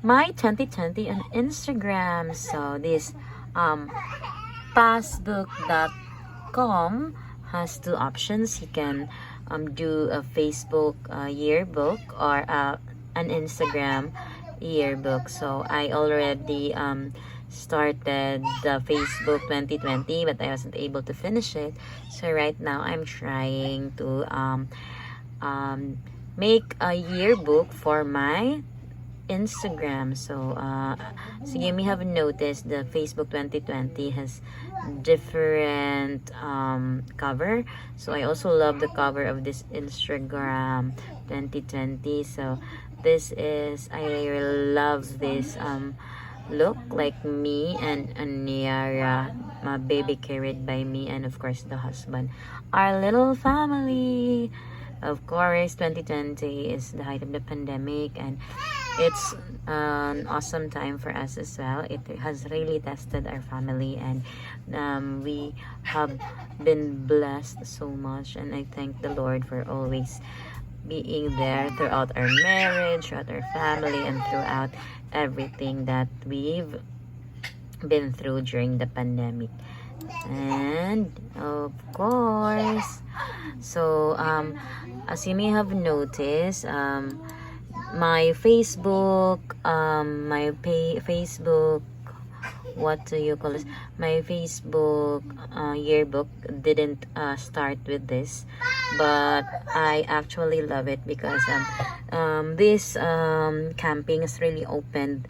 my 2020 on Instagram. So this um passbook.com has two options. You can do a Facebook yearbook or an Instagram yearbook. So I already started the Facebook 2020, but I wasn't able to finish it. So right now I'm trying to make a yearbook for my Instagram. So you may have noticed the Facebook 2020 has different cover. So I also love the cover of this Instagram 2020. So this is, I love this look, like me and Niara, my baby carried by me, and of course the husband, our little family. Of course, 2020 is the height of the pandemic, and it's an awesome time for us as well. It has really tested our family, and we have been blessed so much, and I thank the Lord for always being there throughout our marriage, throughout our family, and throughout everything that we've been through during the pandemic. And of course, so as you may have noticed, my Facebook, Facebook, what do you call this? My Facebook yearbook didn't start with this, but I actually love it because this camping has really opened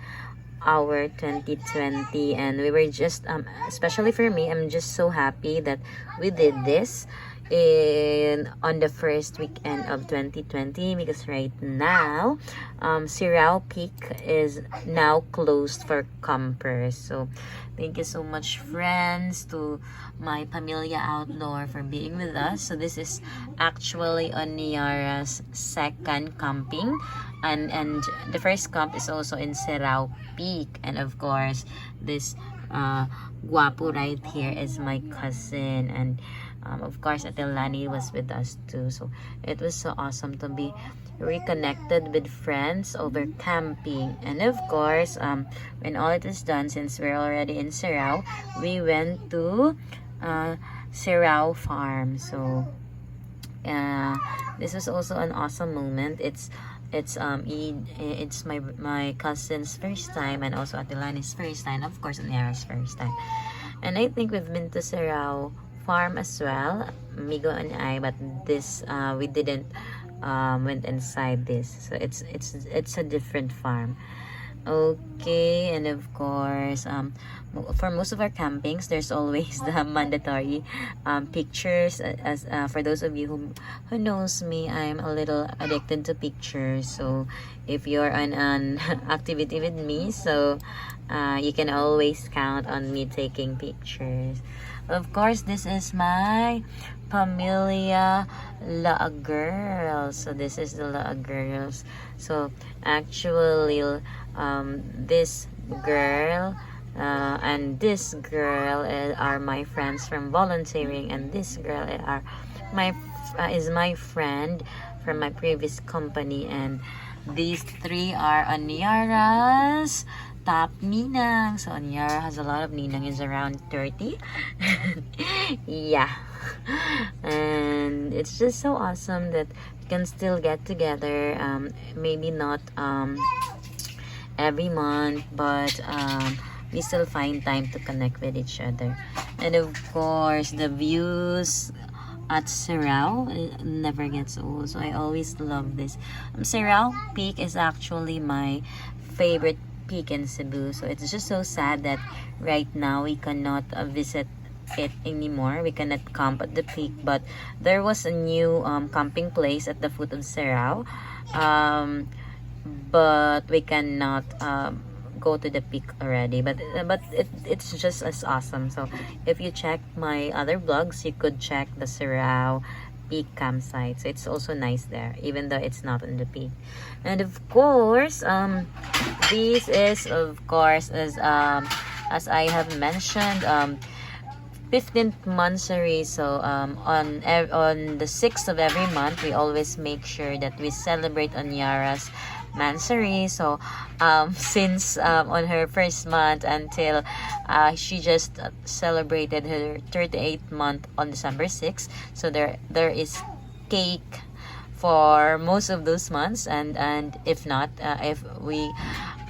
our 2020, and we were just especially for me, I'm just so happy that we did this on the first weekend of 2020, because right now Sirao Peak is now closed for campers. So thank you so much, friends, to my Pamilya Outdoor for being with us. So this is actually on Niara's second camping, and the first camp is also in Sirao Peak. And of course, this guapo right here is my cousin, and of course Atelani was with us too. So it was so awesome to be reconnected with friends over camping. And of course, when all it is done, since we're already in Sirao, we went to Sirao Farm. So this was also an awesome moment. It's my cousin's first time, and also Atilani's first time, of course Aniara's first time. And I think we've been to Sirao Farm as well, Migo and I, but this we didn't went inside this. So it's a different farm. Okay, and of course, for most of our campings, there's always the mandatory pictures. As for those of you who knows me, I'm a little addicted to pictures. So if you're on an activity with me, so you can always count on me taking pictures. Of course, this is my Pamilya La Girls. So this is the La Girls. So actually, this girl and this girl are my friends from volunteering, and this girl is my friend from my previous company, and these three are Aniara's top ninang. So Aniara has a lot of ninang, is around 30. Yeah. And it's just so awesome that we can still get together, maybe not every month, but we still find time to connect with each other. And of course, the views at Sirao never gets old, so I always love this. Sirao Peak is actually my favorite peak in Cebu, so it's just so sad that right now we cannot visit it anymore. We cannot camp at the peak, but there was a new camping place at the foot of Sirao, but we cannot go to the peak already, but it's just as awesome. So if you check my other vlogs, you could check the Sirao Peak campsite. So it's also nice there, even though it's not on the peak. And of course, this is, of course, as I have mentioned, 15th monthsary. So on the 6th of every month, we always make sure that we celebrate Aniara's Mansari. So since on her first month until she just celebrated her 38th month on December 6th. So there is cake for most of those months, and if not, if we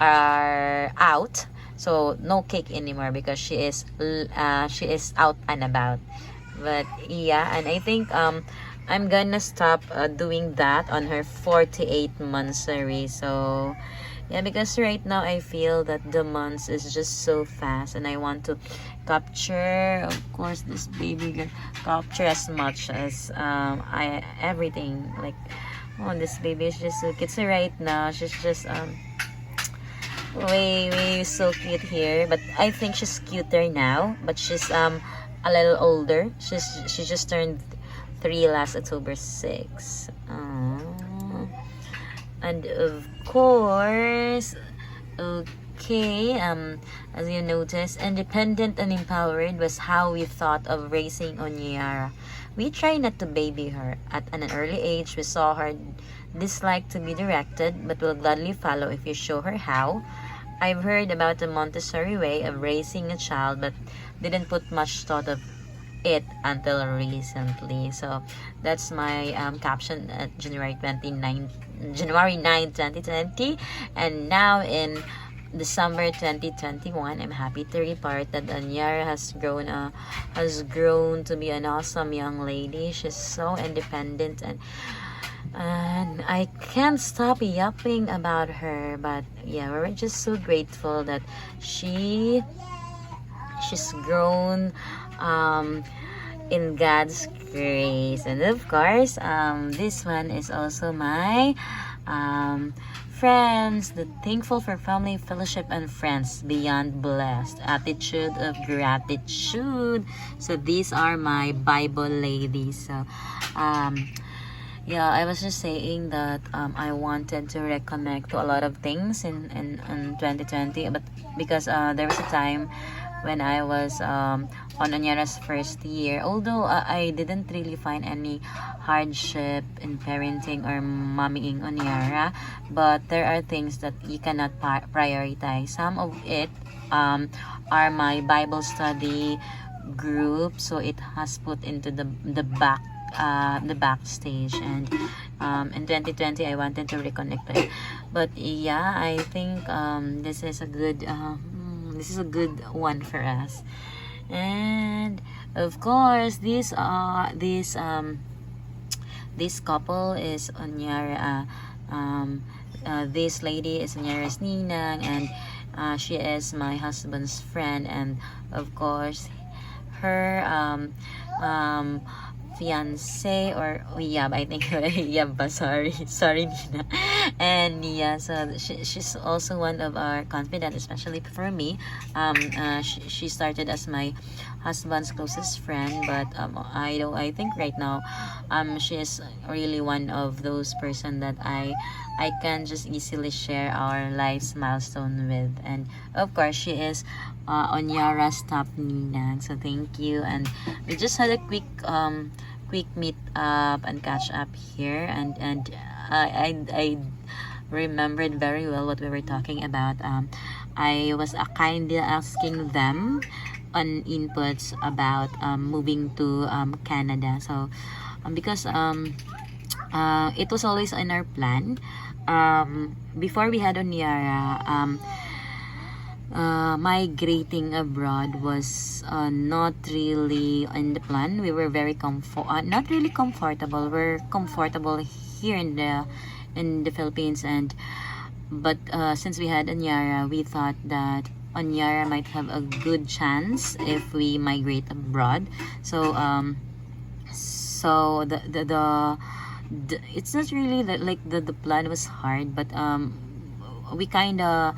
are out, so no cake anymore because she is out and about. But yeah, and I think I'm gonna stop doing that on her 48 monthsary. So yeah, because right now I feel that the months is just so fast, and I want to capture, of course, this baby girl, capture as much as I everything. Like, oh, this baby is just so cute. So right now she's just way so cute here, but I think she's cuter now, but she's a little older. She just turned 3 last October 6. And of course, okay, as you notice, independent and empowered was how we thought of raising Onyara. We try not to baby her. At an early age, we saw her dislike to be directed, but will gladly follow if you show her how. I've heard about the Montessori way of raising a child, but didn't put much thought of it until recently. So that's my caption at January 9, 2020. And now in December 2021, I'm happy to report that Anyara has grown to be an awesome young lady. She's so independent, and I can't stop yapping about her. But yeah, we're just so grateful that she's grown in God's grace. And of course, this one is also my friends, the thankful for family, fellowship, and friends beyond blessed. Attitude of gratitude. So these are my Bible ladies. So yeah, I was just saying that I wanted to reconnect to a lot of things in 2020, but because there was a time when I was on Onyara's first year, although I didn't really find any hardship in parenting or mommying Onyara, but there are things that you cannot prioritize. Some of it are my Bible study group, so it has put into the backstage. And in 2020 I wanted to reconnect to it, but yeah, I think this is a good one for us. And of course, this couple is Onyara. This lady is Onyara's ninang, and she is my husband's friend, and of course her fiance, or Uyab, I think. Uyab ba? Sorry Nina. And yeah, so she's also one of our confidant, especially for me. She started as my husband's closest friend, but I think right now she is really one of those person that I can just easily share our life's milestone with. And of course, she is Onyara's top ninang. So thank you. And we just had a quick meet up and catch up here, and I remembered very well what we were talking about. I was kindly asking them on inputs about moving to Canada. So because it was always in our plan. Before we had Onyara, migrating abroad was not really in the plan. We were very not really comfortable. We're comfortable here in the Philippines, but since we had Onyara, we thought that Onyara might have a good chance if we migrate abroad. So so the it's not really the plan was hard, but we kind of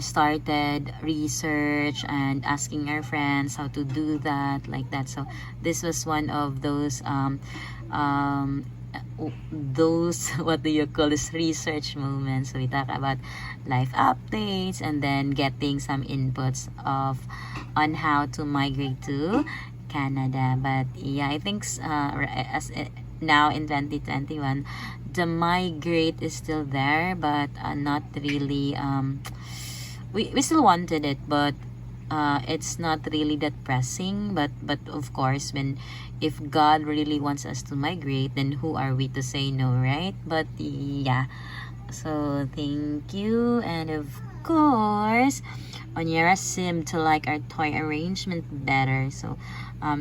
started research and asking our friends how to do that, like that. So this was one of those what do you call this, research moments. So we talk about life updates and then getting some inputs on how to migrate to Canada. But yeah, I think now in 2021 the migrate is still there, but not really. We still wanted it, but it's not really that pressing. But of course, when if God really wants us to migrate, then who are we to say no, right? But yeah, so thank you. And of course, Onyara seemed to like our toy arrangement better. So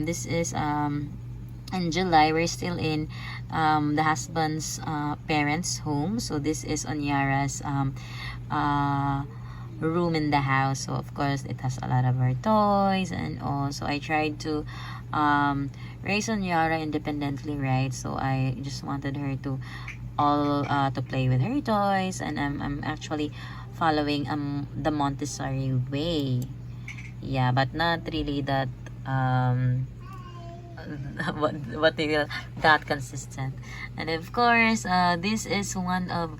this is in July. We're still in the husband's parents' home. So this is Onyara's room in the house. So of course it has a lot of her toys and all. So I tried to raise Onyara independently, right? So I just wanted her to all to play with her toys, and I'm actually following the Montessori way. Yeah, but not really that what they will that consistent. And of course this is one of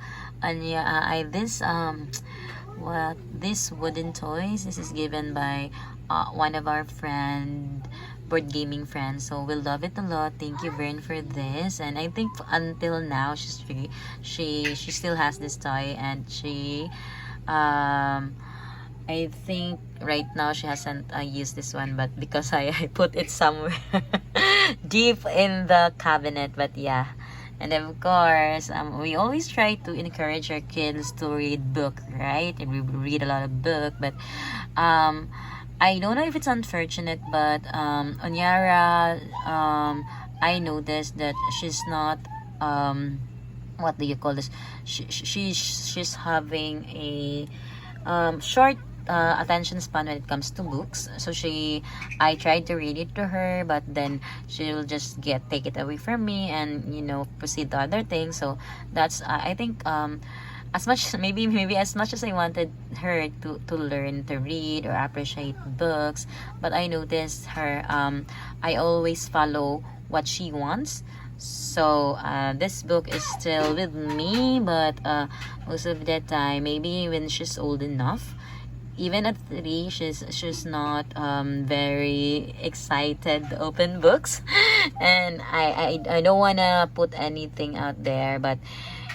this wooden toys. This is given by one of our board gaming friends, so we love it a lot. Thank you, Vern, for this. And I think until now she still has this toy, and she I think right now she hasn't used this one, but because I put it somewhere deep in the cabinet. But yeah, and of course we always try to encourage our kids to read book, right? And we read a lot of book, but I don't know if it's unfortunate, but Onyara, I noticed that she's not what do you call this, she's having a short attention span when it comes to books. So I tried to read it to her, but then she'll just take it away from me and proceed to other things. So that's I think as much maybe as much as I wanted her to learn to read or appreciate books, but I noticed her I always follow what she wants. So this book is still with me, but most of the time, maybe when she's old enough, even at 3, she's not very excited to open books. And I don't wanna put anything out there, but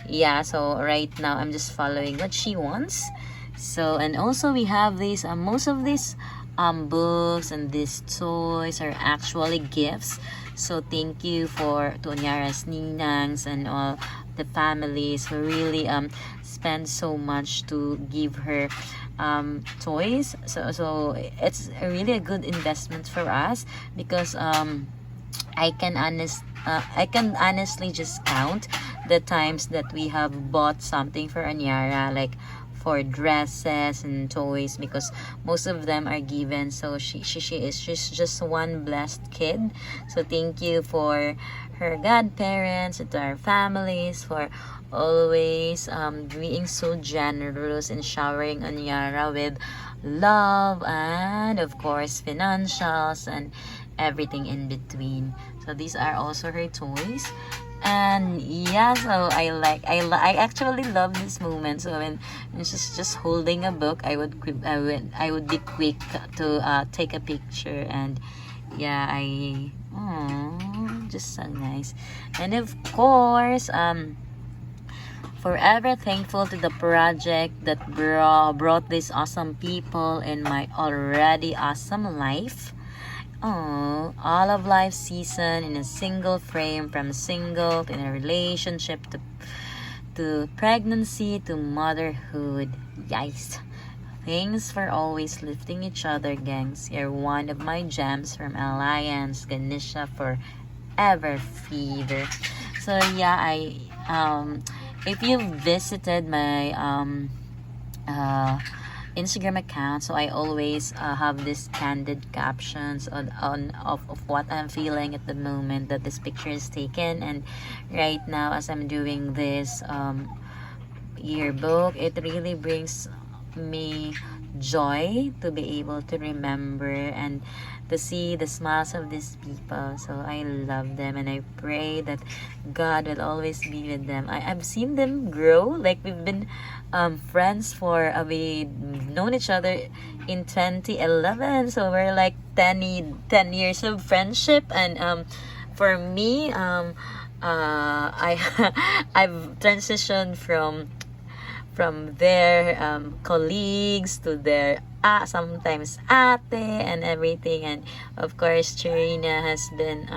yeah, so right now I'm just following what she wants. So, and also we have these most of these books and these toys are actually gifts. So thank you to Onyara's ninangs and all the families who really spend so much to give her toys. So it's really a good investment for us, because I can honestly just count the times that we have bought something for Onyara, like for dresses and toys, because most of them are given. So she's just one blessed kid. So thank you for her godparents and to our families for always being so generous and showering Onyara with love and of course financials and everything in between. So these are also her toys. And yeah, so I actually love this moment. So when she's just holding a book, I would be quick to take a picture. And yeah, just so nice. And of course forever thankful to the project that brought these awesome people in my already awesome life. Oh, all of life's season in a single frame, from single to in a relationship to pregnancy to motherhood. Yikes. Thanks for always lifting each other, gangs. You're one of my gems from Alliance, Ganesha Forever Fever. So yeah, if you visited my Instagram account, so I always have this candid captions of what I'm feeling at the moment that this picture is taken. And right now, as I'm doing this yearbook, it really brings me joy to be able to remember and to see the smiles of these people. So I love them, and I pray that God will always be with them. I've seen them grow. Like we've been friends we've known each other in 2011, so we're like 10 years of friendship. And for me I I've transitioned from their colleagues to their sometimes ate and everything. And of course Charina has been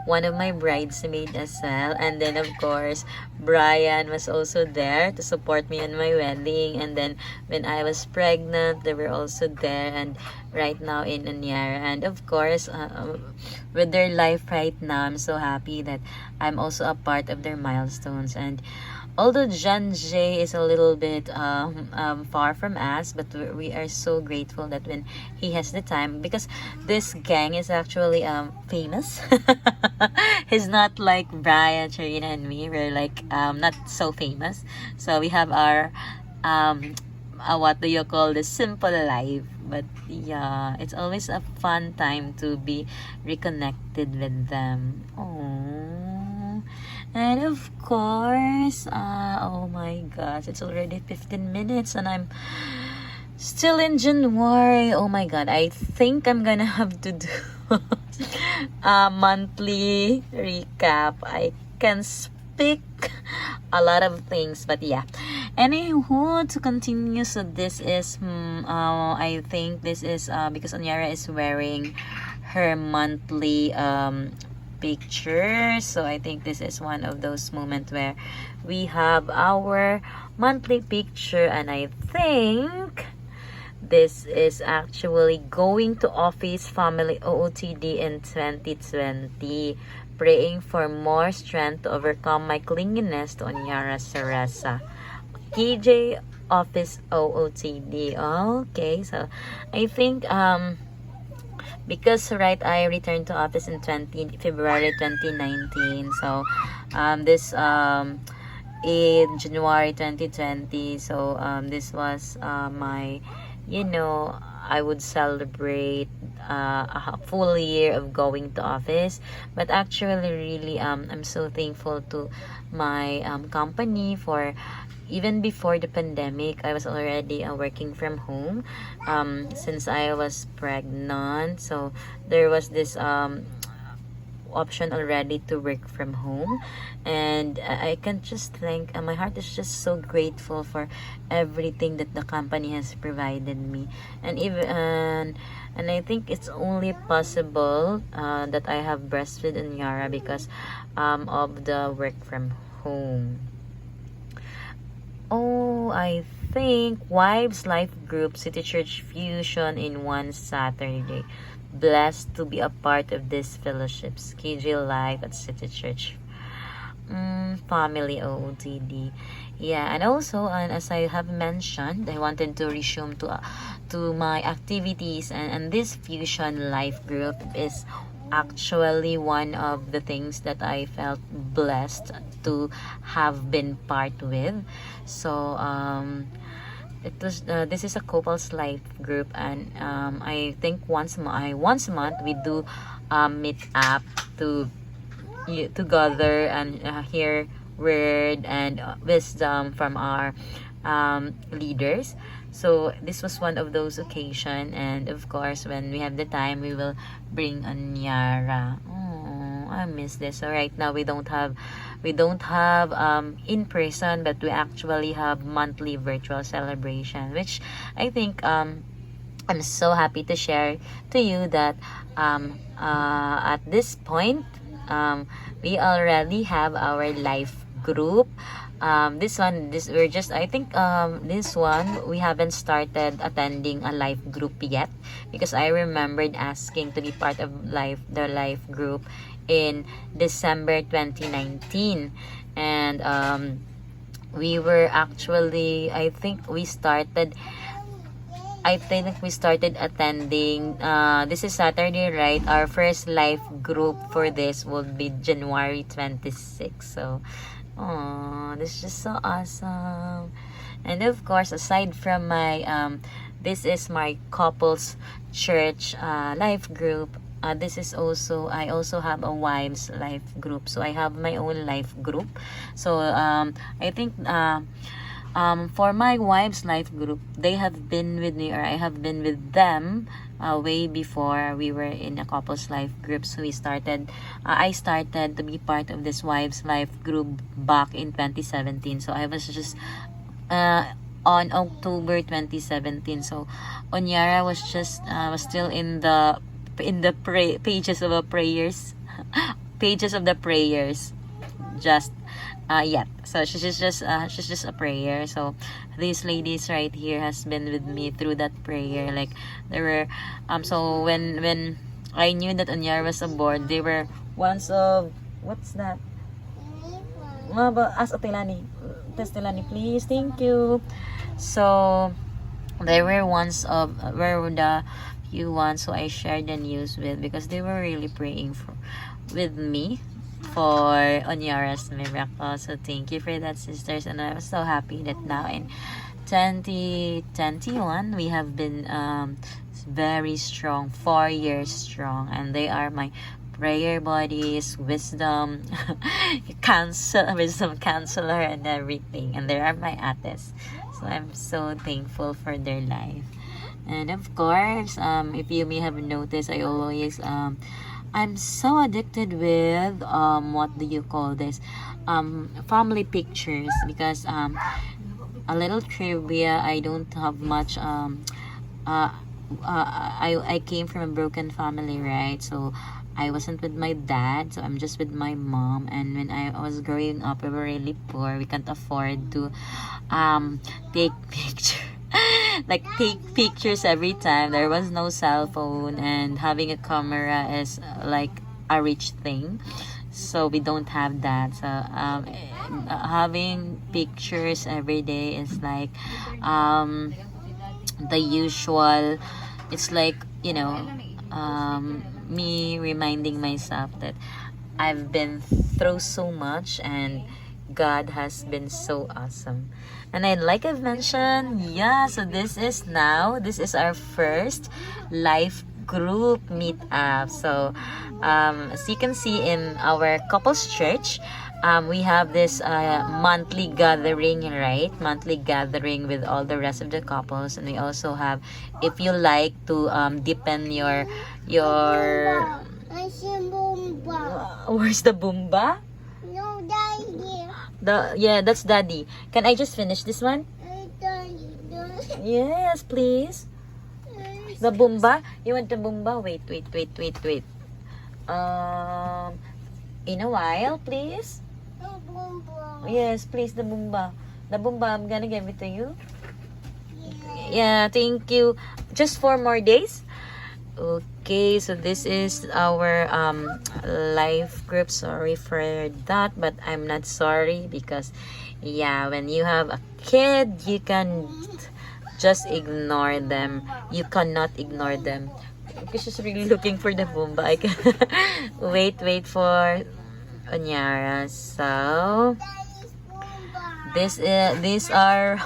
one of my bridesmaids as well. And then of course Brian was also there to support me in my wedding. And then when I was pregnant, they were also there. And right now in Onyara. And of course, with their life right now, I'm so happy that I'm also a part of their milestones. And although John Jay is a little bit far from us, but we are so grateful that when he has the time, because this gang is actually famous. He's not like Brian, Charina, and me. We're like not so famous. So we have our what do you call this, simple life. But yeah, it's always a fun time to be reconnected with them. Oh. And of course, oh my gosh, it's already 15 minutes and I'm still in January. Oh my god, I think I'm gonna have to do a monthly recap. I can speak a lot of things, but yeah. Anywho, to continue, so this is, I think this is because Onyara is wearing her monthly picture. So I think this is one of those moments where we have our monthly picture, and I think this is actually going to office family OOTD in 2020, praying for more strength to overcome my clinginess to Onyara Sarasa. KJ office OOTD. Okay, so I think because right, I returned to office in February 2019. So this in January 2020. So this was my, you know, I would celebrate a full year of going to office. But actually really I'm so thankful to my company for, even before the pandemic, I was already working from home since I was pregnant. So there was this option already to work from home. And I can just thank, my heart is just so grateful for everything that the company has provided me. And even and I think it's only possible that I have breastfed in Yara because of the work from home. Oh, I think Wives Life Group City Church Fusion in one Saturday. Blessed to be a part of this fellowship. KJ Life at City Church. Family OOTD. Yeah, and also, and as I have mentioned, I wanted to resume to my activities, and this Fusion Life Group is actually one of the things that I felt blessed to have been part with. So it was this is a couples life group, and I think once a month we do meet up to gather and hear word and wisdom from our leaders. So this was one of those occasions, and of course when we have the time we will bring Anyara. Oh, I miss this. So right now we don't have in person, but we actually have monthly virtual celebration, which I think I'm so happy to share to you that at this point we already have our life group. This we're just, I think this one we haven't started attending a life group yet, because I remembered asking to be part of the life group in December 2019. And we were actually, I think we started attending this is Saturday, right? Our first life group for this will be January 26th. So this is just so awesome. And of course, aside from my this is my couples church life group, this is also, I also have a wives life group. So I have my own life group. So I think For my wife's life group, they have been with me, or I have been with them way before we were in a couple's life group. So I started to be part of this wife's life group back in 2017. So I was just on October 2017. So Onyara was still in the pages of the prayers, pages of the prayers, just yet. So she's just a prayer. So these ladies right here has been with me through that prayer. Like there were so when I knew that Onyar was aboard, they were ones of, what's that? Ask Atilani. Testilani, please. Thank you. So they were ones of were the few ones who I shared the news with, because they were really praying with me for Onyara's miracle. So thank you for that, sisters, and I was so happy that now in 2021 we have been very strong, 4 years strong, and they are my prayer buddies, wisdom wisdom counselor, and everything, and they are my ates. So I'm so thankful for their life. And of course, if you may have noticed, I always I'm so addicted with what do you call this, family pictures, because a little trivia, I don't have much I came from a broken family, right? So I wasn't with my dad, so I'm just with my mom. And when I was growing up, we were really poor. We can't afford to take pictures. Like take pictures every time. There was no cell phone, and having a camera is like a rich thing. So we don't have that. So having pictures every day is like the usual. It's like, you know, me reminding myself that I've been through so much, and God has been so awesome. And like I've mentioned, yeah, so this is our first life group meetup. So as you can see in our couples church, we have this monthly gathering, right? Monthly gathering with all the rest of the couples. And we also have, if you like to deepen your where's the Boomba? No, Daddy. Yeah, that's Daddy. Can I just finish this one? Yes, please. The Boomba? You want the Boomba? Wait. In a while, please. Yes, please, the Boomba. The Boomba, I'm gonna give it to you. Yeah, thank you. Just 4 more days? Okay, so this is our life group. Sorry for that, but I'm not sorry, because yeah, when you have a kid, you can just ignore them. You cannot ignore them. Because she's really looking for the Boomba. I can wait for Onyara. So these are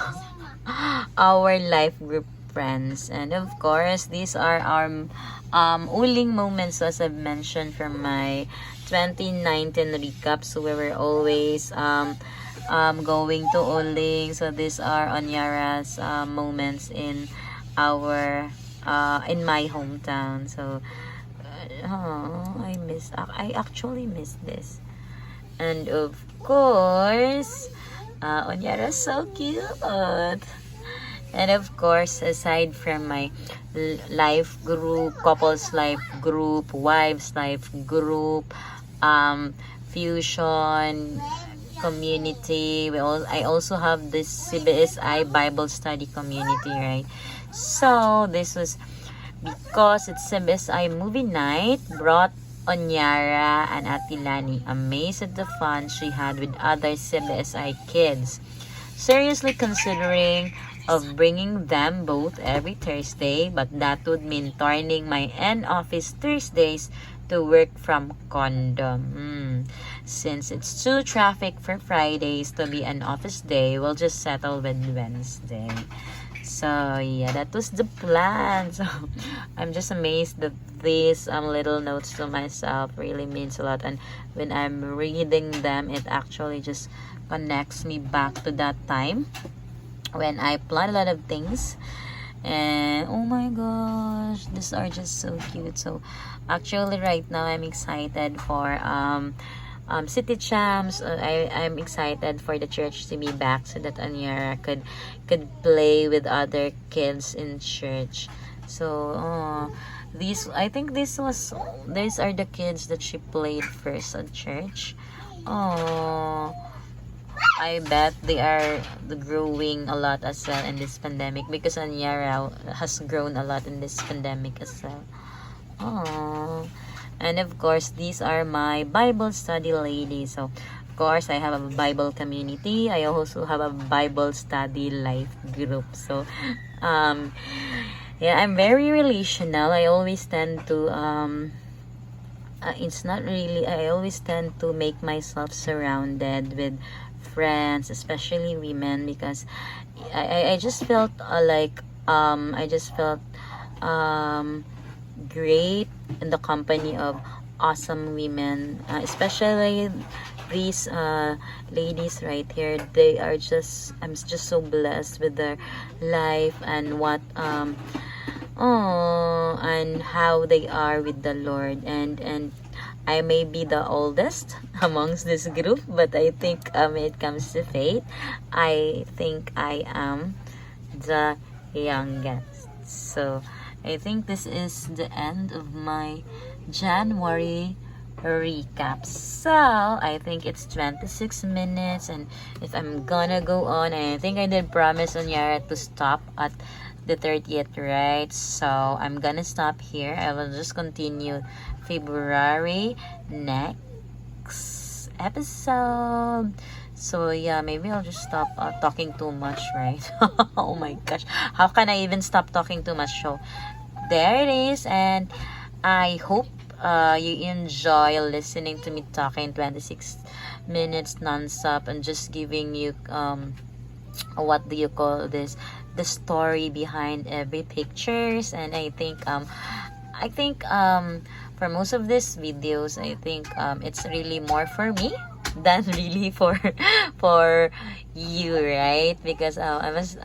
our life group friends, and of course these are our uling moments, as I've mentioned from my 2019 recap. So we were always going to uling. So these are Onyara's moments in our in my hometown. So I actually miss this. And of course, Onyara's so cute. And of course, aside from my life group, couples life group, wives life group, fusion community, I also have this CBSI Bible study community, right? So this was because it's CBSI movie night, brought Onyara and Atilani amazed at the fun she had with other CBSI kids. Seriously considering of bringing them both every Thursday, but that would mean turning my office Thursdays to work from condo. Since it's too traffic for Fridays to be an office day, we'll just settle with Wednesday. So yeah, that was the plan. So I'm just amazed that these little notes to myself really means a lot, and when I'm reading them, it actually just connects me back to that time when I plan a lot of things. And oh my gosh, these are just so cute. So actually right now I'm excited for city champs. I'm excited for the church to be back so that Anyara could play with other kids in church. So these, I think these are the kids that she played first at church. Oh, I bet they are growing a lot as well in this pandemic, because Anyara has grown a lot in this pandemic as well. Oh, and of course, these are my Bible study ladies. So, of course, I have a Bible community. I also have a Bible study life group. So, um, yeah, I'm very relational. I always tend to it's not really, I always tend to make myself surrounded with friends, especially women, because I just felt I just felt um great in the company of awesome women, especially these ladies right here. They are just, I'm just so blessed with their life and what and how they are with the Lord. And I may be the oldest amongst this group, but I think when it comes to faith, I think I am the youngest. So I think this is the end of my January recap. So I think it's 26 minutes, and if I'm gonna go on, I think I did promise Onyara to stop at the 30th, right? So I'm gonna stop here. I will just continue February next episode. So yeah, maybe I'll just stop talking too much, right? Oh my gosh, how can I even stop talking too much? So there it is, and I hope you enjoy listening to me talking 26 minutes non-stop and just giving you what do you call this, the story behind every pictures. And I think for most of these videos, I think it's really more for me than really for you, right? Because I was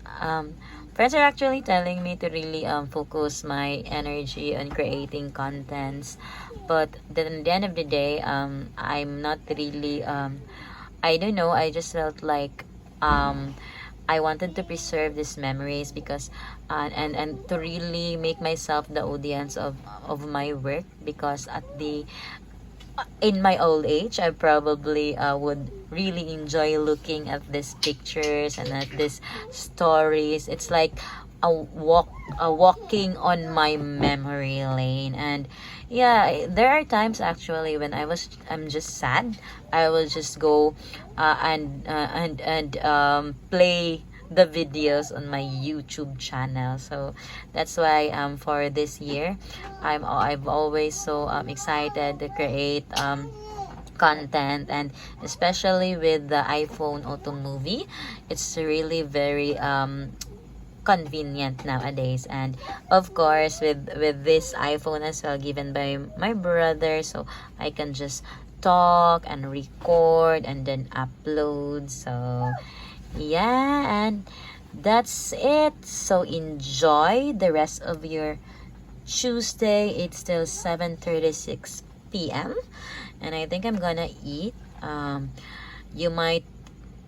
friends are actually telling me to really focus my energy on creating contents, but then at the end of the day, I'm not really I don't know, I just felt like I wanted to preserve these memories, because and to really make myself the audience of my work, because at the in my old age, I probably would really enjoy looking at these pictures and at these stories. It's like a walking on my memory lane. And yeah, there are times actually when I'm just sad. I will just go and play the videos on my YouTube channel. So that's why for this year, I've always so excited to create content, and especially with the iPhone Auto Movie, it's really very convenient nowadays. And of course with this iPhone as well, given by my brother, so I can just talk and record and then upload. So yeah, and that's it. So enjoy the rest of your Tuesday. It's still 7:36 p.m. and I think I'm gonna eat. You might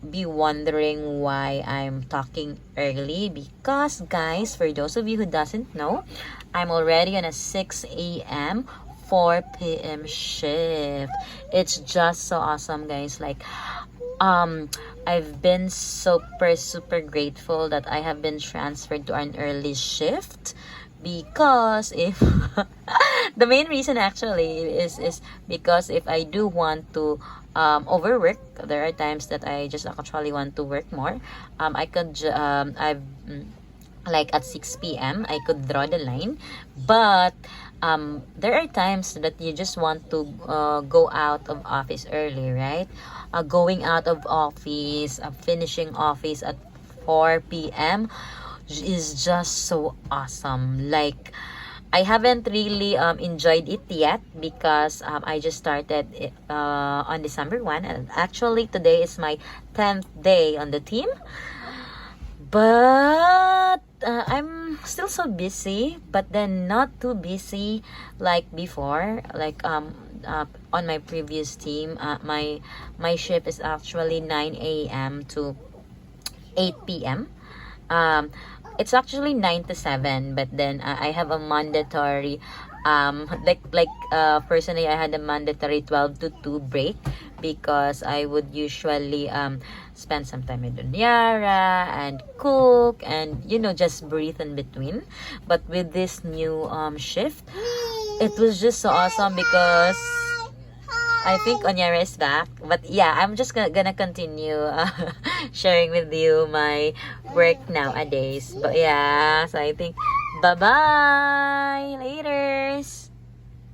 be wondering why I'm talking early, because guys, for those of you who doesn't know, I'm already on a 6 a.m. 4 p.m. shift. It's just so awesome, guys. Like I've been super grateful that I have been transferred to an early shift, because if the main reason actually is because if I do want to overwork, there are times that I just actually want to work more. I could I've like at 6 p.m. I could draw the line, but there are times that you just want to go out of office early, right? Going out of office, finishing office at 4 p.m. is just so awesome. Like, I haven't really enjoyed it yet, because I just started on December 1, and actually today is my 10th day on the team. But I'm still so busy, but then not too busy like before. Like on my previous team, my shift is actually 9 a.m. to 8 p.m. Um, it's actually 9 to 7, but then I have a mandatory personally I had a mandatory 12 to 2 break because I would usually spend some time with Dunyara and cook and just breathe in between. But with this new shift, it was just so awesome because I think Onyara is back. But yeah, I'm just gonna continue sharing with you my work nowadays. But yeah, so I think bye bye laters.